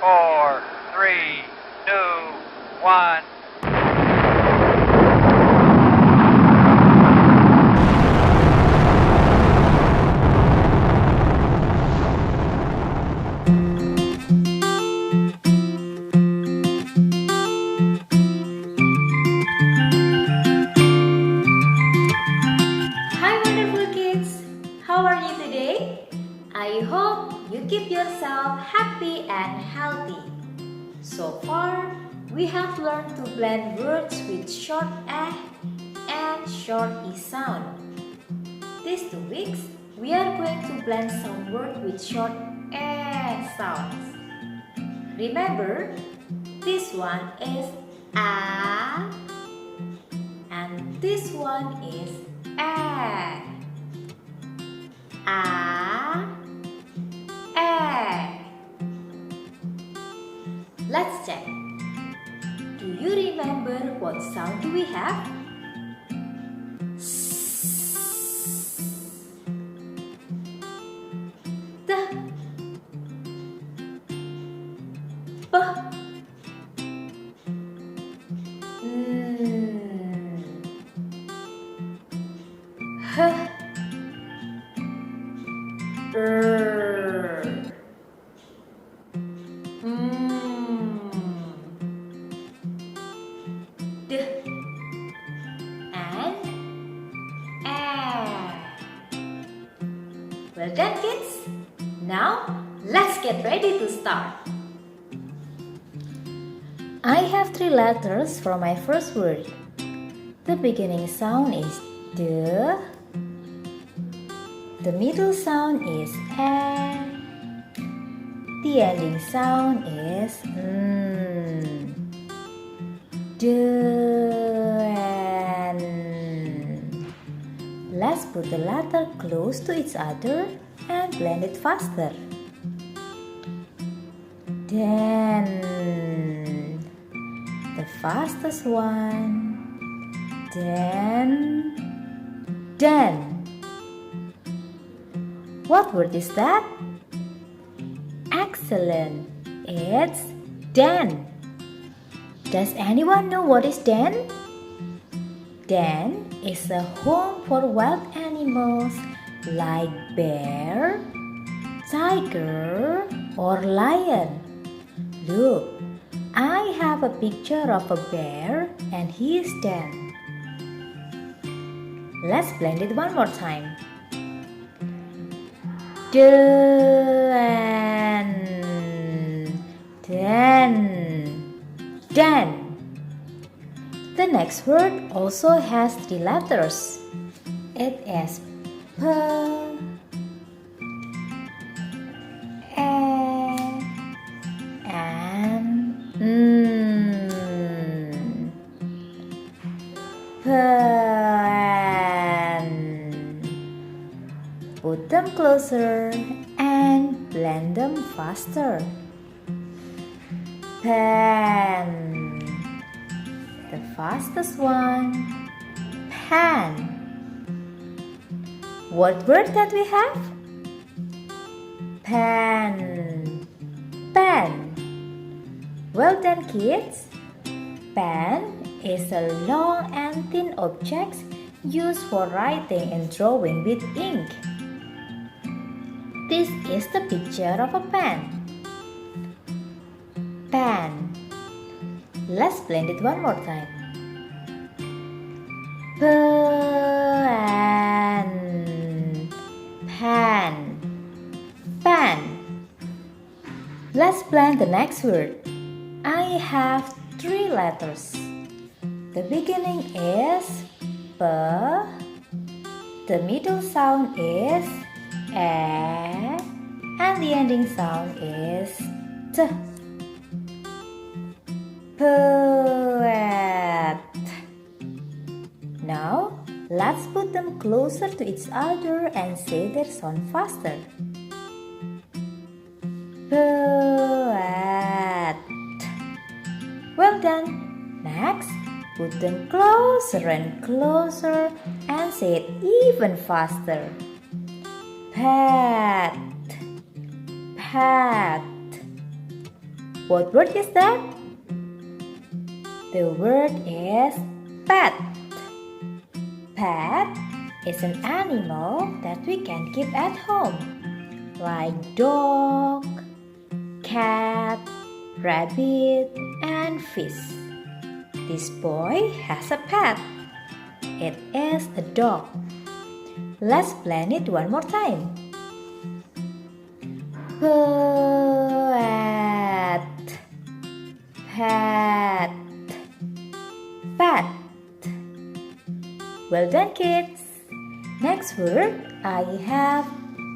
four, three, two, one. Hi wonderful kids! How are you today? I hope you keep yourself happy and healthy. So far, we have learned to blend words with short eh and short e sound. These 2 weeks, we are going to blend some words with short eh sounds. Remember, this one is a and this one is a. Let's check. Do you remember what sound do we have? The p h D and A. Well done, kids. Now, let's get ready to start. I have 3 letters for my first word. The beginning sound is D. The middle sound is A. The ending sound is Den. Let's put the letter close to each other and blend it faster. Den. The fastest one. Den. What word is that? Excellent. It's den. Does anyone know what is den? Den is a home for wild animals like bear, tiger, or lion. Look, I have a picture of a bear and he is den. Let's blend it one more time. Den. The next word also has 3 letters. It is P, E, and Pen. Put them closer and blend them faster. Pen. The fastest one. Pan. What word that we have? Pen. Well done, kids. Pen is a long and thin object used for writing and drawing with ink. This is the picture of a pen. Let's blend it one more time. Pan. Let's blend the next word. I have 3 letters. The beginning is P. The middle sound is E. And the ending sound is T. Poet. Now, let's put them closer to each other and say their sound faster. Poet. Well done. Next, put them closer and closer and say it even faster. Pet. What word is that? The word is pet. Pet is an animal that we can keep at home, like dog, cat, rabbit, and fish. This boy has a pet. It is a dog. Let's plan it one more time. Pet, pet, pet. Well done, kids. Next word, I have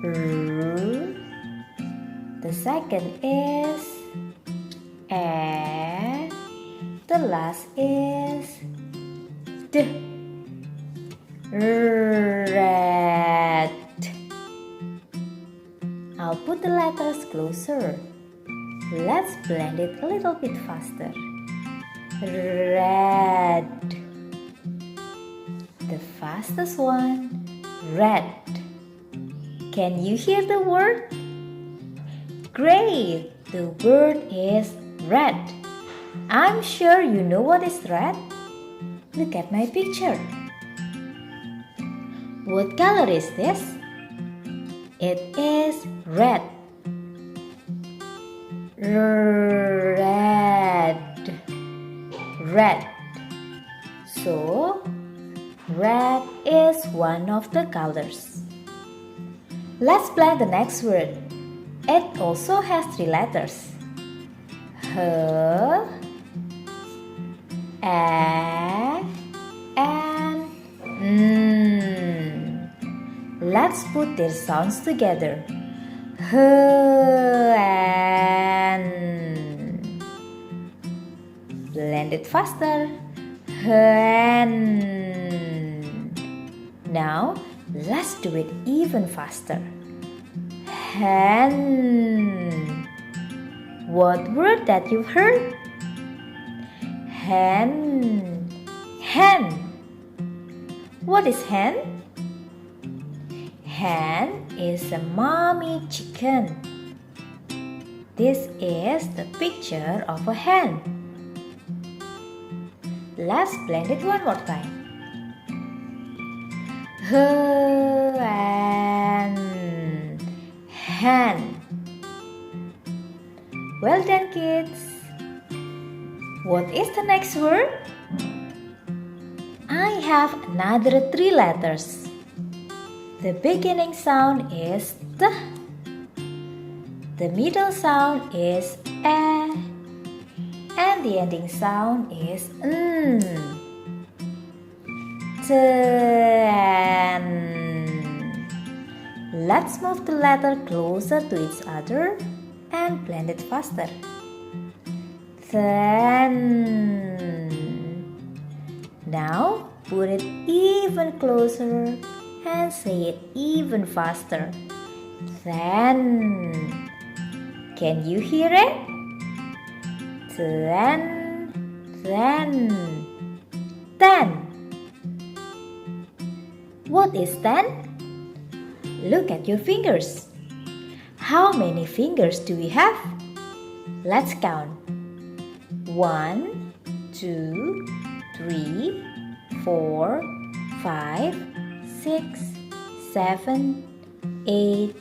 r. The second is a. The last is d. Red. I'll put the letters closer. Let's blend it a little bit faster. Red. The fastest one, red. Can you hear the word? Great! The word is red. I'm sure you know what is red. Look at my picture. What color is this? It is red. Red. Red. So, red is one of the colors. Let's plan the next word. It also has 3 letters. H, A, and N. Let's put their sounds together. H, and blend it faster. H, and now let's do it even faster. Hen. What word that you've heard? Hen. Hen. What is hen? Hen is a mommy chicken. This is the picture of a hen. Let's blend it one more time. Hen. Hen. Well done, kids. What is the next word? I have another 3 letters. The beginning sound is T. The middle sound is E. And the ending sound is N. Ten. Let's move the letter closer to each other and blend it faster. Then. Now put it even closer and say it even faster. Then. Can you hear it? Then. What is then? Look at your fingers. How many fingers do we have? Let's count. 1, 2, 3, 4, 5, 6, 7, 8,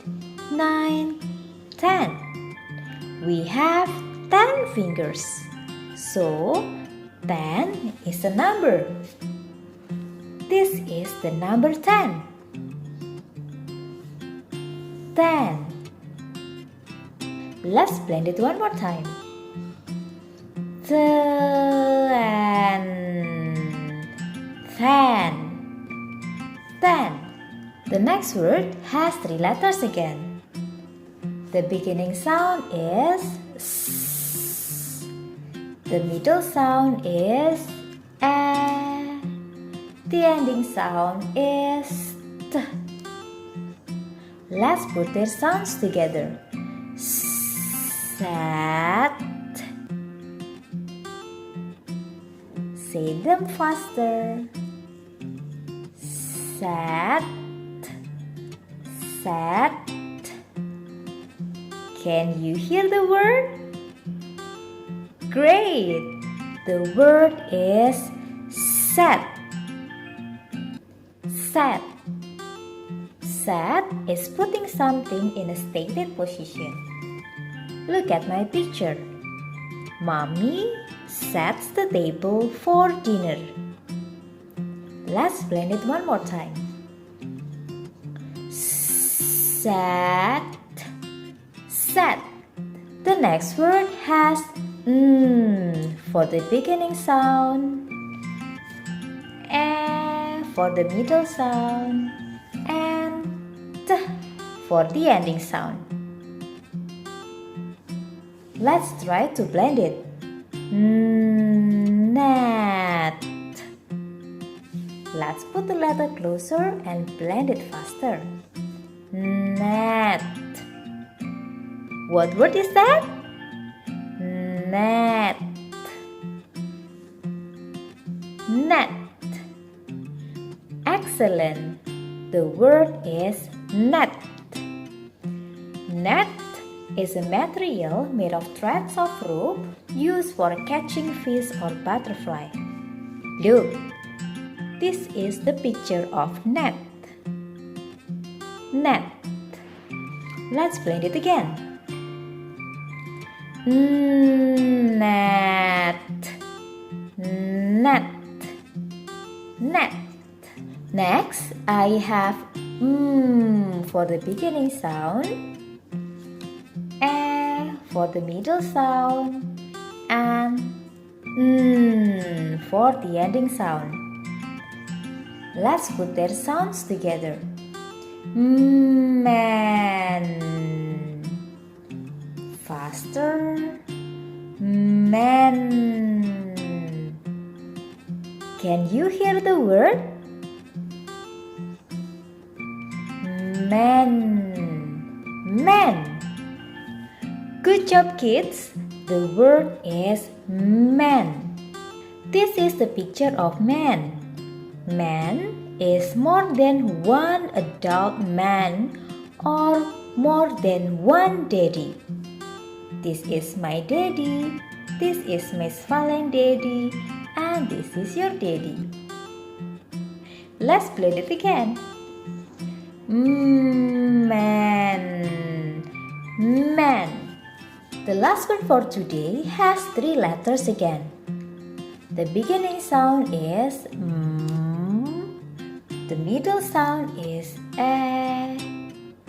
9, 10. We have 10 fingers. So, 10 is a number. This is the number 10. 10. Let's blend it one more time. 10. 10. The next word has 3 letters again. The beginning sound is S. The middle sound is A. The ending sound is T. Let's put their sounds together. Sat. Say them faster. Sat. Sat. Can you hear the word? Great! The word is set. Set. Set is putting something in a stated position. Look at my picture. Mommy sets the table for dinner. Let's blend it one more time. Set. Set. The next word has for the beginning sound, for the middle sound, and t for the ending sound. Let's try to blend it. Net. Let's put the letter closer and blend it faster. Net. What word is that? Net. Net. Excellent. The word is net. Net is a material made of threads of rope used for catching fish or butterfly. Look, this is the picture of net. Net. Let's blend it again. Net. Net. Net. Next, I have for the beginning sound, for the middle sound, and for the ending sound. Let's put their sounds together. Man. Faster. Man. Can you hear the word? Man. Man. Good job, kids. The word is man. This is the picture of man. Man is more than one adult man or more than one daddy. This is my daddy, this is Miss Valen daddy, and this is your daddy. Let's blend it again. Man. Man. The last word for today has 3 letters again. The beginning sound is the middle sound is and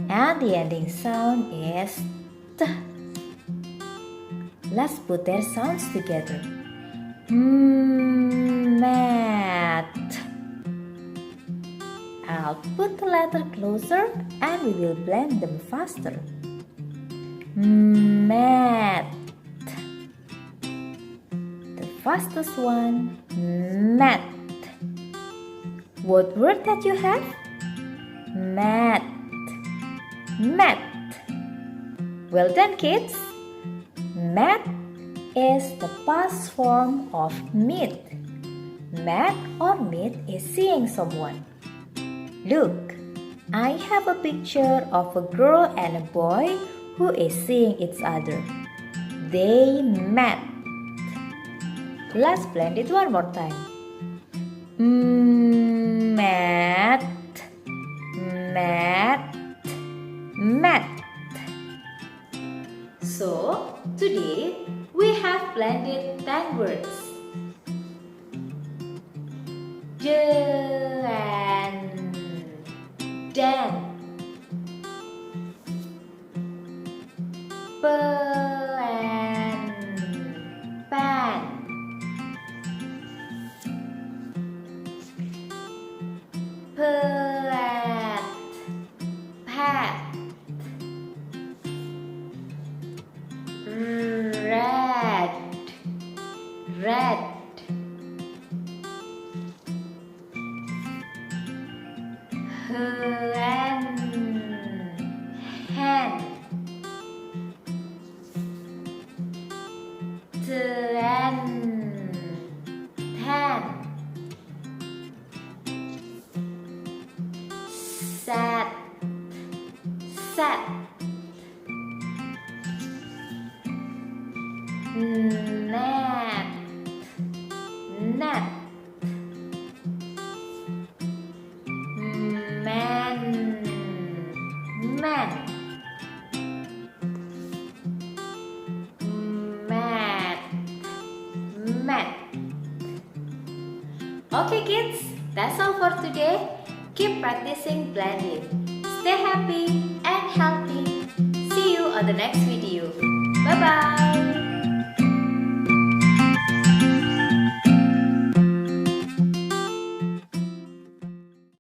the ending sound is t. Let's put their sounds together. Mat. I'll put the letter closer and we will blend them faster. Mat. The fastest one, mat. What word that you have? Mat. Mat. Well done, kids. Mat is the past form of meet. Met or meet is seeing someone. Look, I have a picture of a girl and a boy who is seeing each other. They met. Let's blend it one more time. Met. Met. Met. So, today we have blended 10 words. And then. And pan. Plat. Pat. Red. Red. Hen. Hen. Ten. Ten. Set. Set. net, net. Man, man. Mat, mat. Okay kids, that's all for today. Keep practicing blending. Stay happy and healthy. See you on the next video. Bye bye.